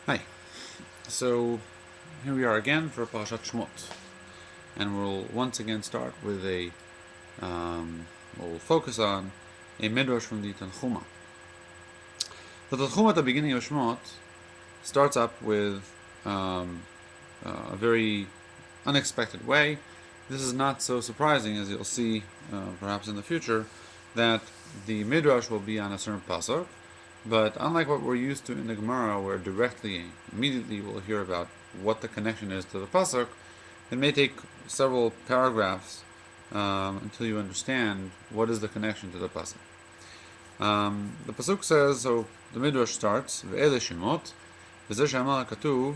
Hi. So here we are again for Parshat Shemot, and we'll once again start with we'll focus on a midrash from the Tanchuma. The Tanchuma at the beginning of Shemot starts up with um, a very unexpected way. This is not so surprising, as you'll see perhaps in the future, that the midrash will be on a certain pasuk. But unlike what we're used to in the Gemara, where immediately we'll hear about what the connection is to the pasuk, it may take several paragraphs until you understand what is the connection to the pasuk. The pasuk says, so the midrash starts, "Ve'ele shemot, v'zeh she'amar katuv,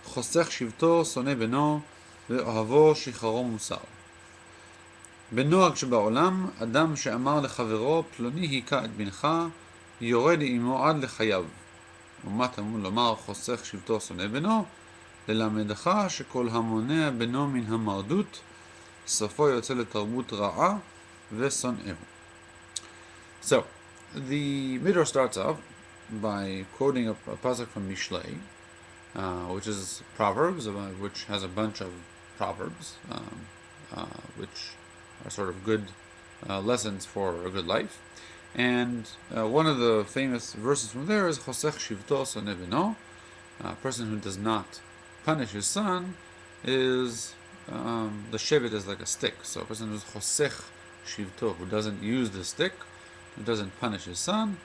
chosech shivto soneh beno, ve'ohavo shicharo musar." בנוהג שבעולם, אדם שאמר לחברו, פלוני היכה את בנך, יורד עמו עד לחייו. ומה תמון לומר חוסך שבטו שונא בנו, ללמדך שכל המונע בנו מן המרדות, סופו יוצא לתרבות רעה ושונאהו. So, the Midrash starts off by quoting a pasuk from Mishlei, which is Proverbs, which has a bunch of proverbs, which are sort of good lessons for a good life. And one of the famous verses from there is Chosech Shivto Soneh Beno. A person who does not punish his son is the shevet is like a stick. So a person who's Chosech Shivto, who doesn't use the stick, who doesn't punish his son,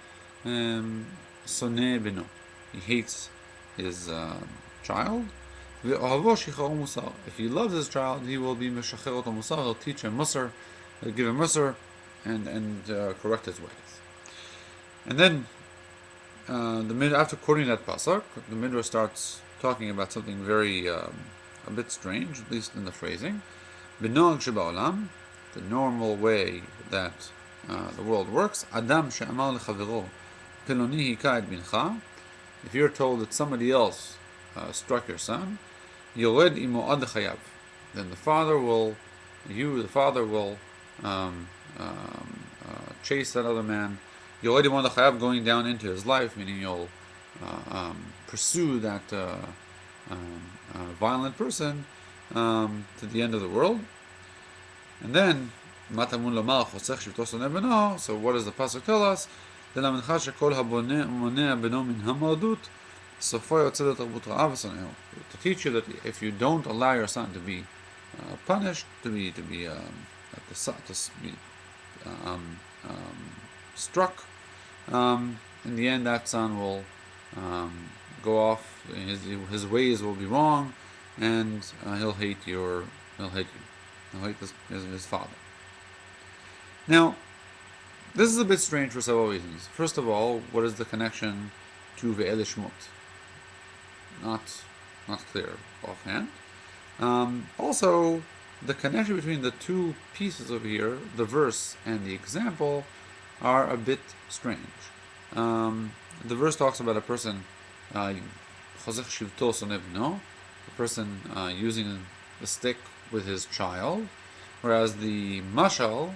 Soneh Beno, he hates his child. If he loves his child, he will be Meshacher Oto Musar, he'll teach him Musar, he'll give him Musar, and correct his ways. And then, after quoting that pasuk, the Midrash starts talking about something very a bit strange, at least in the phrasing. B'noag sheba'olam, the normal way that the world works. Adam she'amar lechavero, peloni hika et bincha. If you're told that somebody else struck your son, yored imo ad chayav, then the father will chase that other man. Yored imo ad chayav, going down into his life, meaning you'll pursue that violent person to the end of the world. And then, matamun lomar chosech shivto soneh beno. So what does the pasuk tell us? To teach you that if you don't allow your son to be punished, to be struck, in the end that son will go off. His ways will be wrong, and he'll hate you. He'll hate his father. Now, this is a bit strange for several reasons. First of all, what is the connection to Ve'ele Shemot? Not clear offhand. Also, the connection between the two pieces over here, the verse and the example, are a bit strange. The verse talks about a person, Chosech Shivto Soneh Beno, a person using the stick with his child, whereas the mashal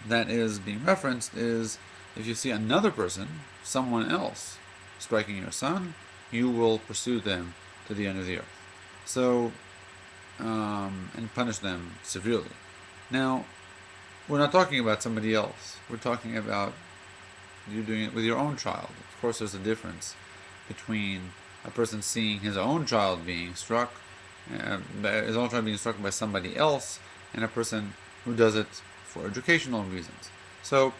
that is being referenced is if you see another person, someone else, striking your son, you will pursue them to the end of the earth. So, and punish them severely. Now, we're not talking about somebody else. We're talking about you doing it with your own child. Of course, there's a difference between a person seeing his own child being struck, by somebody else, and a person who does it for educational reasons. So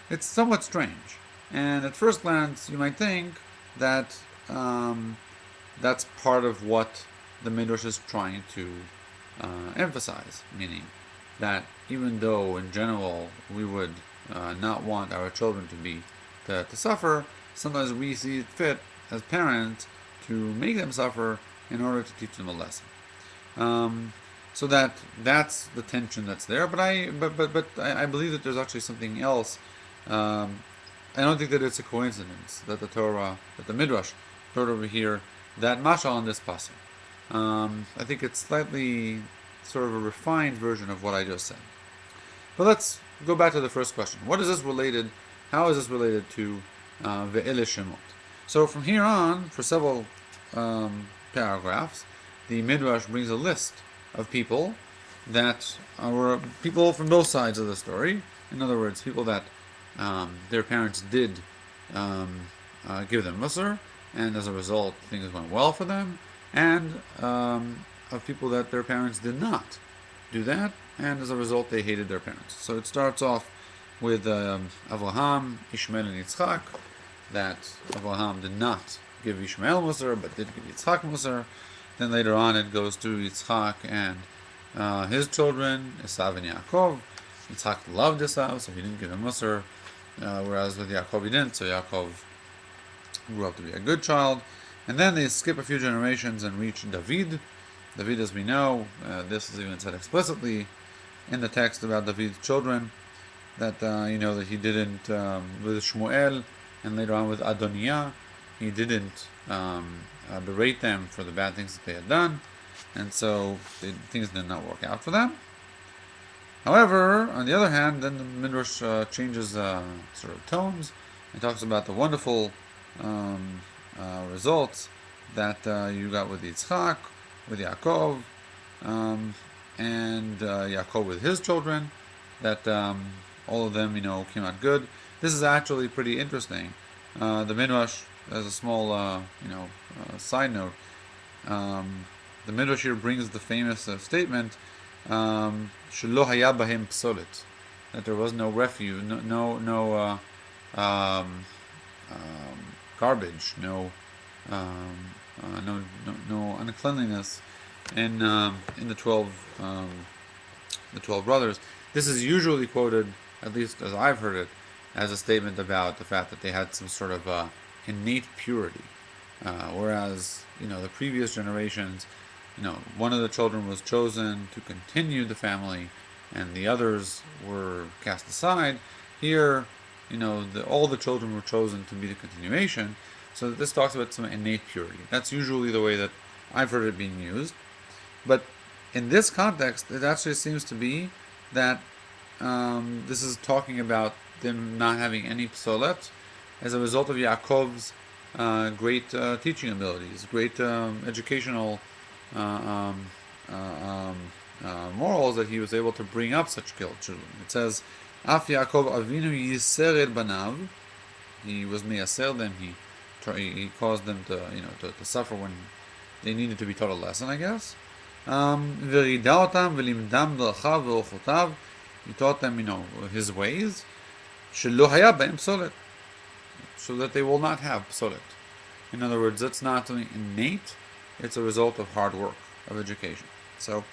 it's somewhat strange. And at first glance, you might think that that's part of what the Midrash is trying to emphasize, meaning that even though in general we would not want our children to suffer, sometimes we see it fit as parents to make them suffer in order to teach them a lesson. So that's the tension that's there. But I believe that there's actually something else. I don't think that it's a coincidence that the Midrash put over here that mashal in this pasuk. I think it's slightly sort of a refined version of what I just said. But let's go back to the first question. What is this related? How is this related to Ve'ele Shemot? So from here on, for several paragraphs, the Midrash brings a list of people that were people from both sides of the story. In other words, people that their parents did give them Musar, and as a result, things went well for them, and of people that their parents did not do that, and as a result, they hated their parents. So it starts off with Avraham, Ishmael, and Yitzchak, that Avraham did not give Ishmael Musar, but did give Yitzchak Musar. Then later on, it goes to Yitzchak and his children, Esav and Yaakov. Yitzchak loved Esav, so he didn't give him Musar, whereas with Yaakov he didn't, so Yaakov grew up to be a good child. And then they skip a few generations and reach David. David, as we know, this is even said explicitly in the text about David's children, that that he didn't with Shmuel and later on with Adoniah, he didn't berate them for the bad things that they had done, and so things did not work out for them. However, on the other hand, then the Midrash changes sort of tones and talks about the wonderful results that you got with Yitzchak, with Yaakov, and Yaakov with his children, that all of them, came out good. This is actually pretty interesting. The Midrash, as a small, side note, the Midrash here brings the famous statement, "Shelo haya bahem psolet," that there was no refuse, no garbage, no uncleanliness in the 12 brothers. This is usually quoted, at least as I've heard it, as a statement about the fact that they had some sort of innate purity, whereas the previous generations, one of the children was chosen to continue the family, and the others were cast aside. Here, all the children were chosen to be the continuation. So this talks about some innate purity. That's usually the way that I've heard it being used. But in this context, it actually seems to be that this is talking about them not having any psolet as a result of Yaakov's great teaching abilities, great educational morals, that he was able to bring up such children. It says, Af Yaakov Avinu yisered banav. He was meyaser them. He caused them to suffer when they needed to be taught a lesson, I guess. V'rida otam v'limdam d'rachav v'ochotav. He taught them, his ways. Shelo haya b'hem psolet, so that they will not have psolet. In other words, it's not something innate; it's a result of hard work, of education. So,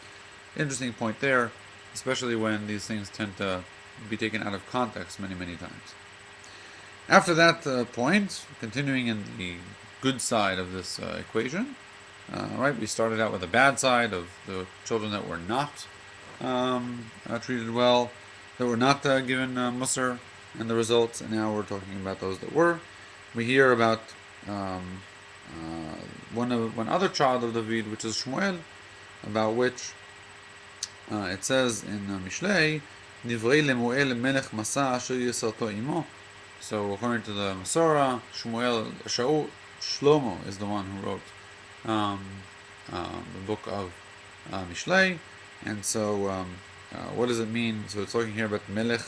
interesting point there, especially when these things tend to be taken out of context many, many times. After that point, continuing in the good side of this equation, we started out with the bad side of the children that were not treated well, that were not given Musar and the results, and now we're talking about those that were. We hear about one other child of David, which is Shmuel, about which it says in Mishlei, Divrei Lemuel Melech Masa Asher Yisarto Imo. So according to the Masorah, Shlomo is the one who wrote the book of Mishlei, and so what does it mean? So it's talking here about Melech,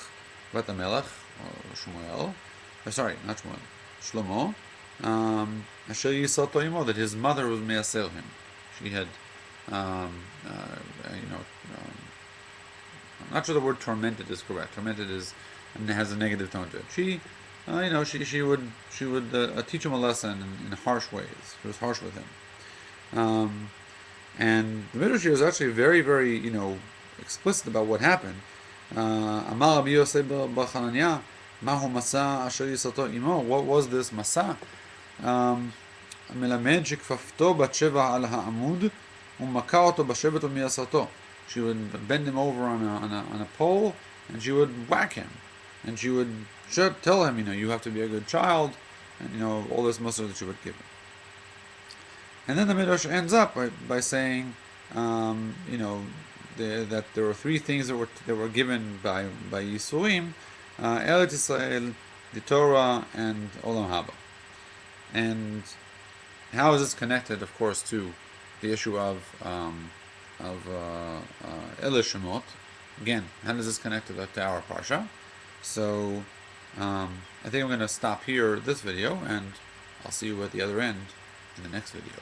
about the Melech, or Shmuel. Sorry, not Shmuel, Shlomo. Asher Yisarto Imo, that his mother was meyaser him. She had, I'm not sure the word tormented is correct. Tormented has a negative tone to it. She would teach him a lesson in harsh ways. She was harsh with him. And the Midrash is actually very, very, explicit about what happened. Amar Rabbi Yosef bar Chananya, Mahu Masa Asher Yisarto Imo. What was this Masa? מלמד שכפפתו בת שבע על העמוד ומכה אותו בשבט ומייסרתו. She would bend him over on a pole, and she would whack him, and she would tell him, you have to be a good child, and all this musar that she would give him. And then the Midrash ends up by saying, that there were three things that were given by Yisurim, Eretz Yisrael, the Torah, and Olam Haba. And how is this connected, of course, to the issue of Elisha Shemot? Again, how does this connect to our parsha? So I think I'm going to stop here this video, and I'll see you at the other end in the next video.